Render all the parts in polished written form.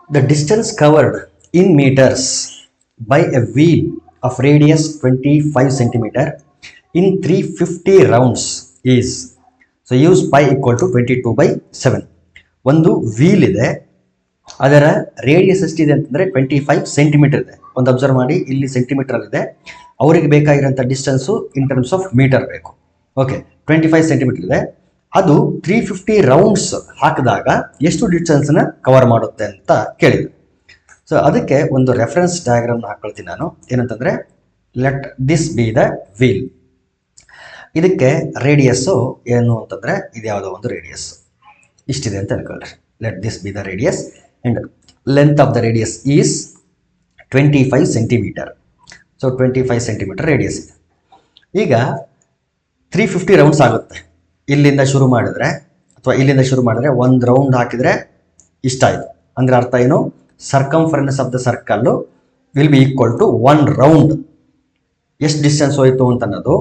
The distance covered in meters by a wheel of radius 25 centimeter in 350 rounds is, so use pi equal to 22/7. ಒಂದು wheel ಇದೆ, ಅದರ radius ಎಷ್ಟಿದೆ ಅಂತಂದರೆ 25 centimetre ಇದೆ. ಒಂದು observe ಮಾಡಿ, ಇಲ್ಲಿ ಸೆಂಟಿಮೀಟರ್ ಇದೆ, ಅವರಿಗೆ ಬೇಕಾಗಿರೋಂಥ distance in terms of metre ಬೇಕು. ಓಕೆ, 25 ಸೆಂಟಿಮೀಟರ್ ಇದೆ. ಅದು 350 ರೌಂಡ್ಸ್ ಹಾಕಿದಾಗ ಎಷ್ಟು ಡಿಸ್ಟೆನ್ಸ್ನ ಕವರ್ ಮಾಡುತ್ತೆ ಅಂತ ಕೇಳಿದ್ರು. ಸೊ ಅದಕ್ಕೆ ಒಂದು ರೆಫರೆನ್ಸ್ ಡಯಾಗ್ರಾಮ್ನ ಹಾಕೊಳ್ತೀನಿ ನಾನು. ಏನಂತಂದರೆ, let this be the wheel. ಇದಕ್ಕೆ ರೇಡಿಯಸ್ಸು ಏನು ಅಂತಂದರೆ, ಇದು ಯಾವುದೋ ಒಂದು ರೇಡಿಯಸ್ ಇಷ್ಟಿದೆ ಅಂತ ಅನ್ಕೊಳ್ರಿ. Let this be the radius and length of the radius is 25 centimetre. So 25 centimetre radius ಇದೆ. ಈಗ 350 ರೌಂಡ್ಸ್ ಆಗುತ್ತೆ. ಇಲ್ಲಿಂದ ಶುರು ಮಾಡಿದ್ರೆ ಒಂದು ರೌಂಡ್ ಹಾಕಿದರೆ ಇಷ್ಟ ಆಯಿತು ಅಂದರೆ ಅರ್ಥ ಏನು, circumference of the circle will be equal to 1 round. ಎಷ್ಟು ಡಿಸ್ಟೆನ್ಸ್ ಹೋಯಿತು ಅಂತ ಅನ್ನೋದು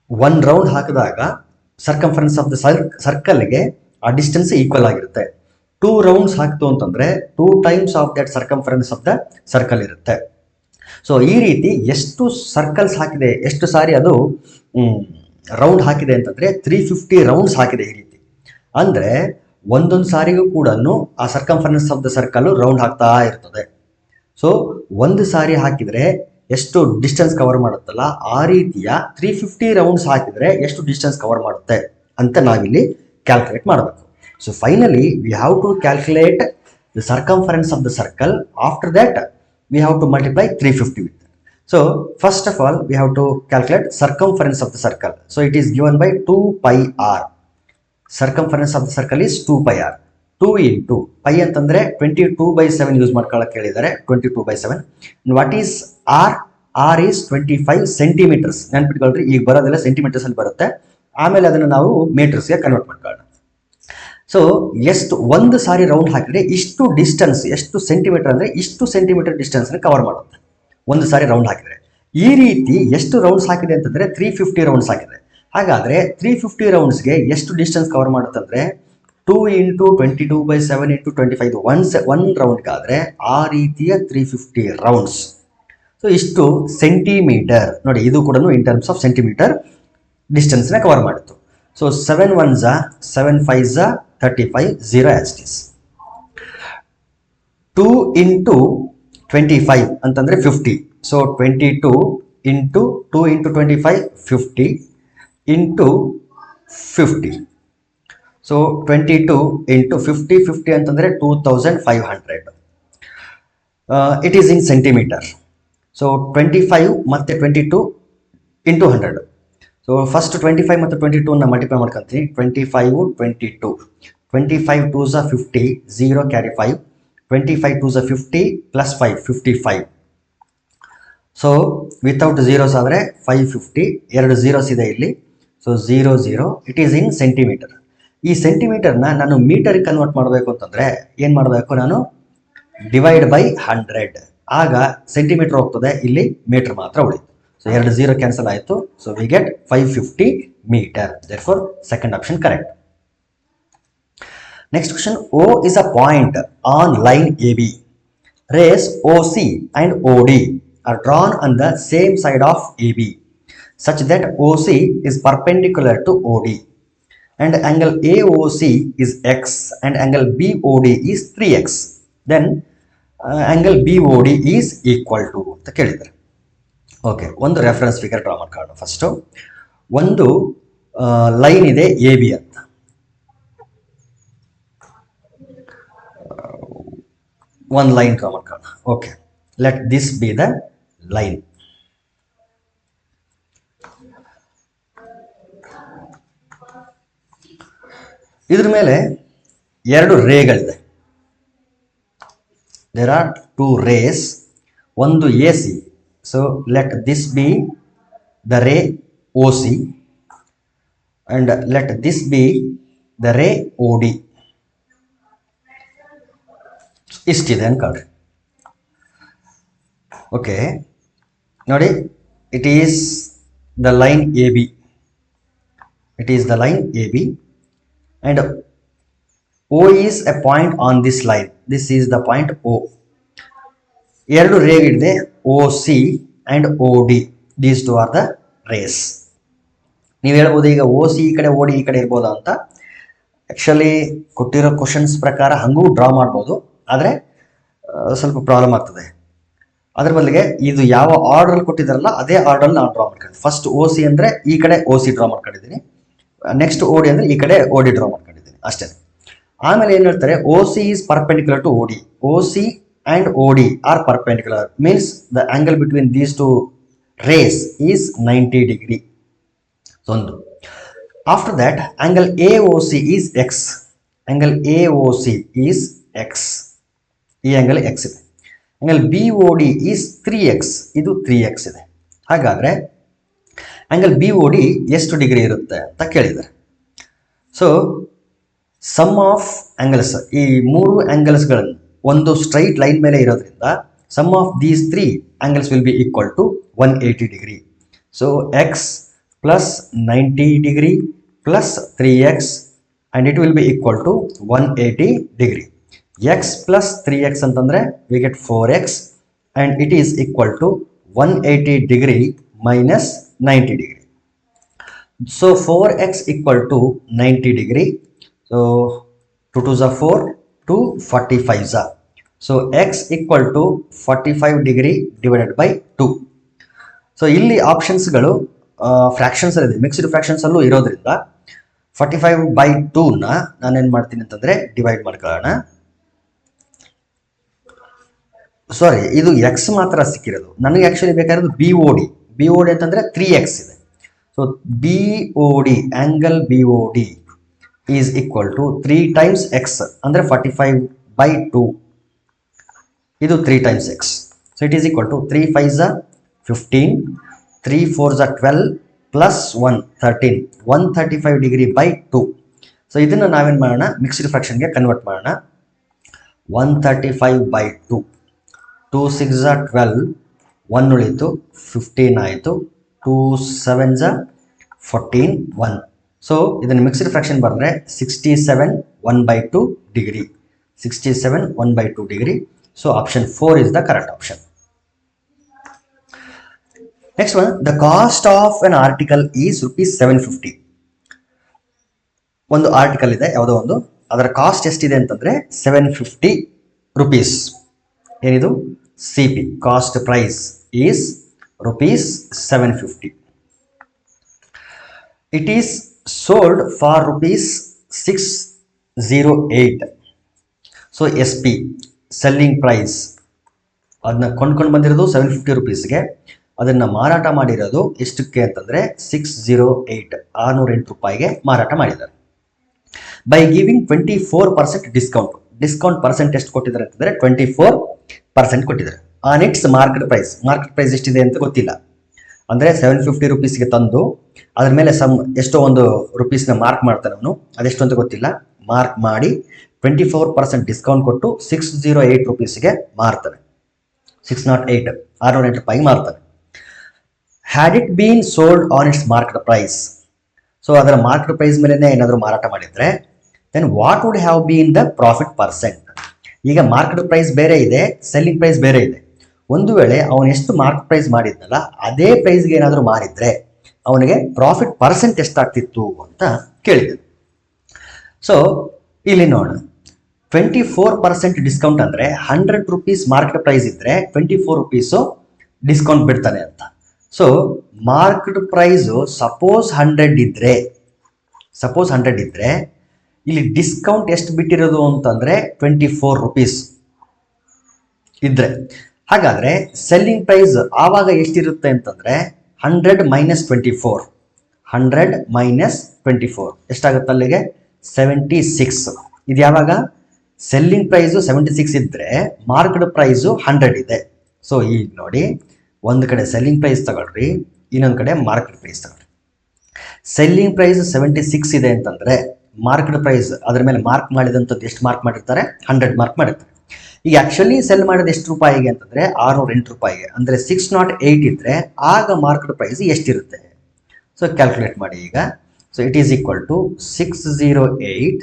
1 ರೌಂಡ್ ಹಾಕಿದಾಗ ಸರ್ಕಂಫರೆನ್ಸ್ ಆಫ್ ದ ಸರ್ಕಲ್ಗೆ ಆ ಡಿಸ್ಟೆನ್ಸ್ ಈಕ್ವಲ್ ಆಗಿರುತ್ತೆ. 2 ರೌಂಡ್ಸ್ ಹಾಕ್ತು ಅಂತಂದರೆ 2 times of that circumference of the circle ಇರುತ್ತೆ. ಸೊ ಈ ರೀತಿ ಎಷ್ಟು ಸರ್ಕಲ್ಸ್ ಹಾಕಿದೆ, ಎಷ್ಟು ಸಾರಿ ಅದು ರೌಂಡ್ ಹಾಕಿದೆ ಅಂತಂದರೆ 350 ರೌಂಡ್ಸ್ ಹಾಕಿದೆ ಈ ರೀತಿ. ಅಂದರೆ ಒಂದೊಂದು ಸಾರಿಗೂ ಕೂಡ ಆ circumference of the circle round ಹಾಕ್ತಾ ಇರ್ತದೆ. ಸೊ ಒಂದು ಸಾರಿ ಹಾಕಿದರೆ ಎಷ್ಟು ಡಿಸ್ಟೆನ್ಸ್ ಕವರ್ ಮಾಡುತ್ತಲ್ಲ, ಆ ರೀತಿಯ 350 ರೌಂಡ್ಸ್ ಹಾಕಿದರೆ ಎಷ್ಟು ಡಿಸ್ಟೆನ್ಸ್ ಕವರ್ ಮಾಡುತ್ತೆ ಅಂತ ನಾವಿಲ್ಲಿ ಕ್ಯಾಲ್ಕುಲೇಟ್ ಮಾಡಬೇಕು. So finally we have to calculate the circumference of the circle. After that we have to multiply 350 with. So first of all we have to calculate circumference of the circle. So it is given by 2 pi r. Circumference of the circle is 2 pi r. 2 into pi ಅಂತಂದ್ರೆ 22/7 use ಮಾಡ್ಕೊಳ್ಳೋಕೆ ಹೇಳಿದ್ದಾರೆ. 22/7. And what is r? r is 25 centimetres. ನೆನ್ಪಿಟ್ಕೊಳ್ರಿ, ಈಗ ಬರೋದೆಲ್ಲ centimetres ಅಲ್ಲಿ ಬರುತ್ತೆ, ಆಮೇಲೆ ಅದನ್ನು ನಾವು ಮೀಟರ್ಸ್ಗೆ ಕನ್ವರ್ಟ್ ಮಾಡ್ಕೊಳ್ಳೋಣ. ಸೊ ಎಷ್ಟು ಒಂದು ಸಾರಿ ರೌಂಡ್ ಹಾಕಿದ್ರೆ ಇಷ್ಟು ಡಿಸ್ಟೆನ್ಸ್, ಎಷ್ಟು ಸೆಂಟಿಮೀಟರ್ ಅಂದರೆ ಇಷ್ಟು ಸೆಂಟಿಮೀಟರ್ ಡಿಸ್ಟೆನ್ಸ್ನ ಕವರ್ ಮಾಡುತ್ತೆ ಒಂದು ಸಾರಿ ರೌಂಡ್ ಹಾಕಿದರೆ. ಈ ರೀತಿ ಎಷ್ಟು ರೌಂಡ್ಸ್ ಹಾಕಿದೆ ಅಂತಂದರೆ 350 ರೌಂಡ್ಸ್ ಹಾಕಿದೆ. ಹಾಗಾದರೆ 350 ರೌಂಡ್ಸ್ಗೆ ಎಷ್ಟು ಡಿಸ್ಟೆನ್ಸ್ ಕವರ್ ಮಾಡುತ್ತಂದರೆ 2 into 22/7 into 25. ಒನ್ ರೌಂಡ್ಗಾದರೆ ಆ ರೀತಿಯ 350 ರೌಂಡ್ಸ್. ಸೊ ಇಷ್ಟು ಸೆಂಟಿಮೀಟರ್ ನೋಡಿ, ಇದು ಕೂಡ ಇನ್ ಟರ್ಮ್ಸ್ ಆಫ್ ಸೆಂಟಿಮೀಟರ್ ಡಿಸ್ಟೆನ್ಸ್ನ ಕವರ್ ಮಾಡಿತ್ತು. So 7 1s 7 5s 35, 0 as it is. 2 into 25 ಅಂತಂದರೆ 50. So 22 into 2 into 25 50 into 50. So 22 into 50 ಅಂತಂದರೆ 2500. It is in centimetre. So 25 ಮತ್ತು 22 into 100. ಸೊ ಫಸ್ಟ್ 25 ಮತ್ತು 22ನ ಮಲ್ಟಿಪ್ಲೈ ಮಾಡ್ಕೊಂತೀನಿ. 25 22, 25 2s 50, 0 carry 5, 25 2s 50 plus 5 55. So without zeros ಆದರೆ 550, 2 zeros ಇದೆ ಇಲ್ಲಿ. So 0 0. It is in centimetre. ಈ ಸೆಂಟಿಮೀಟರ್ನ ನಾನು ಮೀಟರ್ಗೆ ಕನ್ವರ್ಟ್ ಮಾಡಬೇಕು ಅಂತಂದರೆ ಏನು ಮಾಡಬೇಕು, ನಾನು ಡಿವೈಡ್ ಬೈ 100. ಆಗ ಸೆಂಟಿಮೀಟರ್ ಹೋಗ್ತದೆ, ಇಲ್ಲಿ ಮೀಟರ್ ಮಾತ್ರ ಉಳಿತು. ಸೊ 2 0 ಕ್ಯಾನ್ಸಲ್ ಆಯಿತು. So we get 550 meter. Therefore second option correct. Next question. O is a point on line AB. Rays OC and OD are drawn on the same side of AB such that OC is perpendicular to OD and angle AOC is X and angle BOD is 3X. Then angle BOD is equal to ಅಂತ ಕೇಳಿದ್ದಾರೆ. Okay, ಒಂದು reference figure draw ಮಾಡ್ಕೊಳ್ಳೋಣ. First ಒಂದು line ಇದೆ AB ಅಂತ. ಒಂದು line draw ಮಾಡ್ಕೊಳ್ಳೋಣ. Okay, let this be the line. ಇದ್ರ ಮೇಲೆ 2 ರೇಗಳಿದೆ. There are 2 rays. ಒಂದು AC. So let this be the ray OC and let this be the ray OD. ಇಷ್ಟಿದೆ ಅನ್ಕೊಳ್ರಿ. ಓಕೆ ನೋಡಿ, it is the line AB. It is the line AB and O is a point on this line. This is the point O. ಎರಡು ರೇಗಿದೆ O C and O D. These two are the rays. ನೀವು ಹೇಳ್ಬೋದು ಈಗ O C ಈ ಕಡೆ O D ಈ ಕಡೆ ಇರ್ಬೋದಾ ಅಂತ. Actually ಕೊಟ್ಟಿರೋ ಕ್ವಶನ್ಸ್ ಪ್ರಕಾರ ಹಂಗೂ ಡ್ರಾ ಮಾಡ್ಬೋದು, ಆದರೆ ಸ್ವಲ್ಪ ಪ್ರಾಬ್ಲಮ್ ಆಗ್ತದೆ. ಅದ್ರ ಬದಲಿಗೆ ಇದು ಯಾವ ಆರ್ಡ್ರಲ್ಲಿ ಕೊಟ್ಟಿದ್ದಾರಲ್ಲ ಅದೇ ಆರ್ಡ್ರಲ್ಲಿ ನಾನು ಡ್ರಾ ಮಾಡ್ಕೊಂಡಿದ್ದೀನಿ. ಫಸ್ಟ್ O C ಅಂದರೆ ಈ ಕಡೆ O C ಡ್ರಾ ಮಾಡ್ಕೊಂಡಿದ್ದೀನಿ, ನೆಕ್ಸ್ಟ್ O D ಅಂದರೆ ಈ ಕಡೆ O D ಡ್ರಾ ಮಾಡ್ಕೊಂಡಿದ್ದೀನಿ ಅಷ್ಟೇ. ಆಮೇಲೆ ಏನು ಹೇಳ್ತಾರೆ, O C is perpendicular to O D. O C and O D are perpendicular, means the angle between these two rays is 90 degree. ಒಂದು. After that, angle AOC is X. Angle AOC is X. ಈ angle X ಇದೆ. angle BOD is 3X. ಇದು 3X ಇದೆ. ಹಾಗಾದರೆ angle BOD ಎಷ್ಟು degree ಇರುತ್ತೆ ಅಂತ ಕೇಳಿದ್ದಾರೆ. ಸೊ ಸಮ್ ಆಫ್ ಆಂಗಲ್ಸ್, ಈ ಮೂರು ಆಂಗಲ್ಸ್ಗಳನ್ನು ಒಂದು ಸ್ಟ್ರೈಟ್ ಲೈನ್ ಮೇಲೆ ಇರೋದ್ರಿಂದ sum of these 3 angles will be equal to 180 degree. So x plus 90 degree plus 3x and it will be equal to 180 degree. X plus 3x ಅಂತಂದರೆ we get 4x and it is equal to 180 degree minus 90 degree. So 4x equal to 90 degree. So 2 2s are 4, 2 45s are. So x equal to 45 degree divided by 2. So ಇಲ್ಲಿ ಆಪ್ಷನ್ಸ್ಗಳು fractions ಇದೆ, mixed fractions ಅಲ್ಲೂ ಇರೋದ್ರಿಂದ 45/2ನ ನಾನೇನು ಮಾಡ್ತೀನಿ ಅಂತಂದರೆ divide ಮಾಡ್ಕೊಳ್ಳೋಣ. ಸಾರಿ, ಇದು X ಮಾತ್ರ ಸಿಕ್ಕಿರೋದು ನನಗೆ. ಆ್ಯಕ್ಚುಲಿ ಬೇಕಾಗಿರೋದು ಬಿ ಒ ಡಿ ಅಂತಂದರೆ 3x ಇದೆ. So BOD, angle BOD is equal to 3 times x, ಅಂದರೆ 45/2. ಇದು 3 times x. So it is equal to 3 5s are 15, 3 4s are 12 plus 1 13, 135 degree by 2. So ಇದನ್ನು ನಾವೇನು ಮಾಡೋಣ, ಮಿಕ್ಸ್ಡ್ ಫ್ರ್ಯಾಕ್ಷನ್ಗೆ ಕನ್ವರ್ಟ್ ಮಾಡೋಣ. 135/2, 2 6s are 12, 1 ಉಳಿತು, 15 ಆಯಿತು, 2 7s are 14, 1. ಸೊ ಇದನ್ನು mixed fraction ಬರೆದ್ರೆ 67 1/2 degree. 67 1/2 degree. So option 4 is the correct option. Next one, the cost of an article is ₹750. ಒಂದು article ಇದೆ ಯಾವುದೋ ಒಂದು, ಅದರ ಕಾಸ್ಟ್ ಎಷ್ಟಿದೆ ಅಂತಂದರೆ ₹750. ಏನಿದು CP, cost price is ₹750. It is sold for ₹608. So SP, selling price, ಅದನ್ನ ಕೊಂಡ್ಕೊಂಡು ಬಂದಿರೋದು ₹750. ಅದನ್ನು ಮಾರಾಟ ಮಾಡಿರೋದು ಎಷ್ಟಕ್ಕೆ ಅಂತಂದರೆ ₹608, ₹608 ಮಾರಾಟ ಮಾಡಿದ್ದಾರೆ. ಬೈ ಗಿವಿಂಗ್ 24% ಡಿಸ್ಕೌಂಟ್ ಪರ್ಸೆಂಟ್ ಎಷ್ಟು ಕೊಟ್ಟಿದ್ದಾರೆ ಅಂತಂದರೆ 24% ಕೊಟ್ಟಿದ್ದಾರೆ. ಆನ್ ಇಟ್ಸ್ ಮಾರ್ಕೆಟ್ ಪ್ರೈಸ್ ಎಷ್ಟಿದೆ ಅಂತ ಗೊತ್ತಿಲ್ಲ. ಅಂದರೆ ₹750 ತಂದು ಅದ್ರ ಮೇಲೆ ಎಷ್ಟೋ ಒಂದು ರುಪೀಸ್ನ ಮಾರ್ಕ್ ಮಾಡ್ತಾನೆ ಅವನು, ಅದೆಷ್ಟು ಅಂತ ಗೊತ್ತಿಲ್ಲ. ಮಾರ್ಕ್ ಮಾಡಿ 24% ಡಿಸ್ಕೌಂಟ್ ಕೊಟ್ಟು ₹608 ಮಾರ್ತಾನೆ. 608, ₹608 ಮಾರ್ತಾನೆ. Had it been sold on its market price. So ಅದರ ಮಾರ್ಕೆಟ್ ಪ್ರೈಸ್ ಮೇಲೆ ಏನಾದರೂ ಮಾರಾಟ ಮಾಡಿದರೆ then what would have been the profit percent. ಈಗ ಮಾರ್ಕೆಟ್ ಪ್ರೈಸ್ ಬೇರೆ ಇದೆ, ಸೆಲ್ಲಿಂಗ್ ಪ್ರೈಸ್ ಬೇರೆ ಇದೆ. ಒಂದು ವೇಳೆ ಅವನು ಎಷ್ಟು ಮಾರ್ಕೆಟ್ ಪ್ರೈಸ್ ಮಾಡಿದ್ನಲ್ಲ ಅದೇ ಪ್ರೈಸ್ಗೆ ಏನಾದರೂ ಮಾರಿದ್ರೆ ಅವನಿಗೆ ಪ್ರಾಫಿಟ್ ಪರ್ಸೆಂಟ್ ಎಷ್ಟಾಗ್ತಿತ್ತು ಅಂತ ಕೇಳಿದೆ. ಸೊ ಇಲ್ಲಿ ನೋಡೋಣ, 24% ಡಿಸ್ಕೌಂಟ್ ಅಂದರೆ ₹100 ಮಾರ್ಕೆಟ್ ಪ್ರೈಸ್ ಇದ್ದರೆ ₹24 ಡಿಸ್ಕೌಂಟ್ ಬಿಡ್ತಾನೆ ಅಂತ. ಸೊ ಮಾರ್ಕೆಟ್ ಪ್ರೈಸು ಸಪೋಸ್ 100 ಇದ್ದರೆ ಇಲ್ಲಿ ಡಿಸ್ಕೌಂಟ್ ಎಷ್ಟು ಬಿಟ್ಟಿರೋದು ಅಂತಂದರೆ ₹24 ಇದ್ದರೆ, ಹಾಗಾದರೆ ಸೆಲ್ಲಿಂಗ್ ಪ್ರೈಸ್ ಆವಾಗ ಎಷ್ಟಿರುತ್ತೆ ಅಂತಂದರೆ 100 - 24 ಎಷ್ಟಾಗುತ್ತೆ ಅಲ್ಲಿಗೆ 76. ಇದು ಯಾವಾಗ ಸೆಲ್ಲಿಂಗ್ ಪ್ರೈಸು 76 ಇದ್ದರೆ ಮಾರ್ಕೆಟ್ ಪ್ರೈಸು 100 ಇದೆ. ಸೊ ಈಗ ನೋಡಿ, ಒಂದು ಕಡೆ ಸೆಲ್ಲಿಂಗ್ ಪ್ರೈಸ್ ತಗೊಳ್ರಿ, ಇನ್ನೊಂದು ಕಡೆ ಮಾರ್ಕೆಟ್ ಪ್ರೈಸ್ ತಗೊಳ್ರಿ. ಸೆಲ್ಲಿಂಗ್ ಪ್ರೈಸ್ 76 ಇದೆ ಅಂತಂದರೆ ಮಾರ್ಕೆಟ್ ಪ್ರೈಸ್ ಅದ್ರ ಮೇಲೆ ಮಾರ್ಕ್ ಮಾಡಿದಂಥದ್ದು ಎಷ್ಟು ಮಾರ್ಕ್ ಮಾಡಿರ್ತಾರೆ, 100 ಮಾರ್ಕ್ ಮಾಡಿರ್ತಾರೆ. ಈಗ ಆ್ಯಕ್ಚುಲಿ ಸೆಲ್ ಮಾಡೋದು ಎಷ್ಟು ರೂಪಾಯಿಗೆ ಅಂತಂದರೆ ₹608. ಅಂದರೆ 608 ಇದ್ದರೆ ಆಗ ಮಾರ್ಕೆಟ್ ಪ್ರೈಸ್ ಎಷ್ಟಿರುತ್ತೆ. ಸೊ ಕ್ಯಾಲ್ಕುಲೇಟ್ ಮಾಡಿ ಈಗ. So it is equal to 608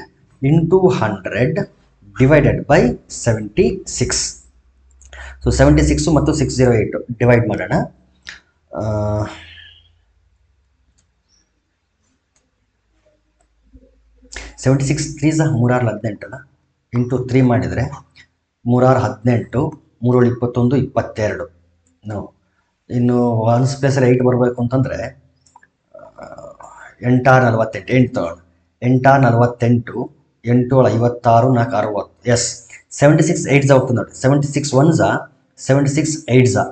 into 100 divided by 76. So 76 ಮತ್ತು 608 ಡಿವೈಡ್ ಮಾಡೋಣ. 76 3 3 18 ಇಂಟು 3 ಮಾಡಿದರೆ 3 18 3 21 22. ನಾವು ಇನ್ನು ಒನ್ಸ್ ಪ್ಲೇಸಲ್ಲಿ 8 ಬರಬೇಕು ಅಂತಂದರೆ 8 48 8 ತಗೊಳ್ಳಿ. 8 48 8 56 4 60. ಎಸ್ 76 8 ಹೋಗ್ತದೆ ನೋಡಿ. 76 1 76 8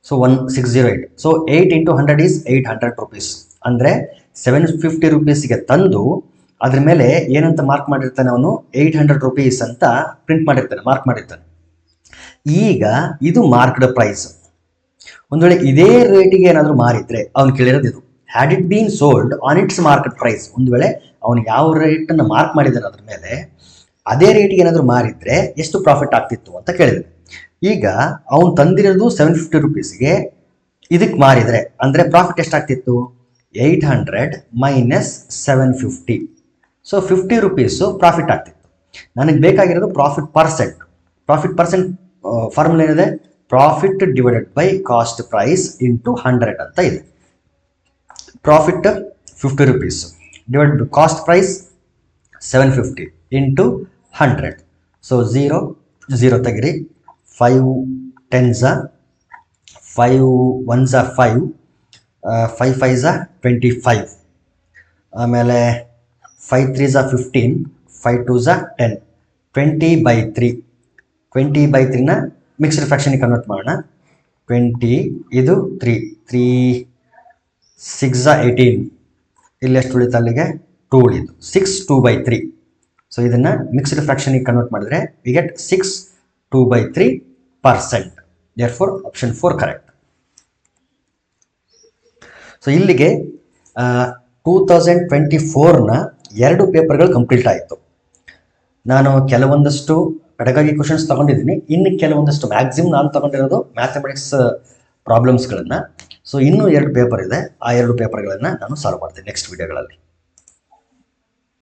so 1608. So 8 into 100 is 800 rupees. ಅಂದರೆ 750 rupeesಗೆ ತಂದು ಅದ್ರ ಮೇಲೆ ಏನಂತ ಮಾರ್ಕ್ ಮಾಡಿರ್ತಾನೆ ಅವನು, 800 rupees ಅಂತ ಪ್ರಿಂಟ್ ಮಾಡಿರ್ತಾನೆ, ಮಾರ್ಕ್ ಮಾಡಿರ್ತಾನೆ. ಈಗ ಇದು ಮಾರ್ಕ್ಡ್ ಪ್ರೈಸ್. ಒಂದು ವೇಳೆ ಇದೇ ರೇಟಿಗೆ ಏನಾದರೂ ಮಾರಿದ್ರೆ ಅವ್ನು ಕೇಳಿರೋದು ಇದು, had it been sold on its market price. ಒಂದು ವೇಳೆ ಅವನು ಯಾವ ರೇಟನ್ನು ಮಾರ್ಕ್ ಮಾಡಿದ್ದಾನೆ ಅದ್ರ ಮೇಲೆ ಅದೇ ರೇಟಿಗೆ ಏನಾದರೂ ಮಾರಿದ್ರೆ ಎಷ್ಟು ಪ್ರಾಫಿಟ್ ಆಗ್ತಿತ್ತು ಅಂತ ಕೇಳಿದೆ. ಈಗ ಅವನು ತಂದಿರೋದು 750 rupeesಗೆ, ಇದಕ್ಕೆ ಮಾರಿದರೆ ಅಂದರೆ ಪ್ರಾಫಿಟ್ ಎಷ್ಟಾಗ್ತಿತ್ತು, 800 ಮೈನಸ್ 750. ಸೊ 50 rupees ಪ್ರಾಫಿಟ್ ಆಗ್ತಿತ್ತು. ನನಗೆ ಬೇಕಾಗಿರೋದು profit percent. Profit percent formula ಏನಿದೆ, profit divided by cost price into 100 ಅಂತ ಇದೆ. Profit 50 rupees divided by cost price 750 into 100. So 0 0 ತೆಗಿರಿ, 5 10s 5 1s 5 5 5s 25. ಆಮೇಲೆ 5 3s 15 5 2s 10 20/3. 20/3ನ ಮಿಕ್ಸ್ಡ್ ಫ್ರಾಕ್ಷನ್ಗೆ ಕನ್ವರ್ಟ್ ಮಾಡೋಣ. 20 ಇದು 3 3 6 18. ಇಲ್ಲಿ ಎಷ್ಟು ಉಳಿತು, ಅಲ್ಲಿಗೆ 2 ಉಳಿತು. 6 2/3. ಸೊ ಇದನ್ನು ಮಿಕ್ಸ್ಡ್ ಫ್ರಾಕ್ಷನ್ಗೆ ಕನ್ವರ್ಟ್ ಮಾಡಿದ್ರೆ we get 6 2/3%. Therefore option 4 correct. So ಇಲ್ಲಿಗೆ 2024ನ 2 ಪೇಪರ್ಗಳು ಕಂಪ್ಲೀಟ್ ಆಯಿತು. ನಾನು ಕೆಲವೊಂದಷ್ಟು ಪೆಡಗಾಗಿ ಕ್ವಶನ್ಸ್ ತೊಗೊಂಡಿದ್ದೀನಿ, ಇನ್ನು ಕೆಲವೊಂದಷ್ಟು ಮ್ಯಾಕ್ಸಿಮಮ್ ನಾನು ತೊಗೊಂಡಿರೋದು ಮ್ಯಾಥಮೆಟಿಕ್ಸ್ ಪ್ರಾಬ್ಲಮ್ಸ್ಗಳನ್ನು. ಸೊ ಇನ್ನೂ 2 ಪೇಪರ್ ಇದೆ, ಆ 2 ಪೇಪರ್ಗಳನ್ನು ನಾನು ಸಾಲ್ವ್ ಮಾಡ್ತೀನಿ ನೆಕ್ಸ್ಟ್ ವಿಡಿಯೋಗಳಲ್ಲಿ.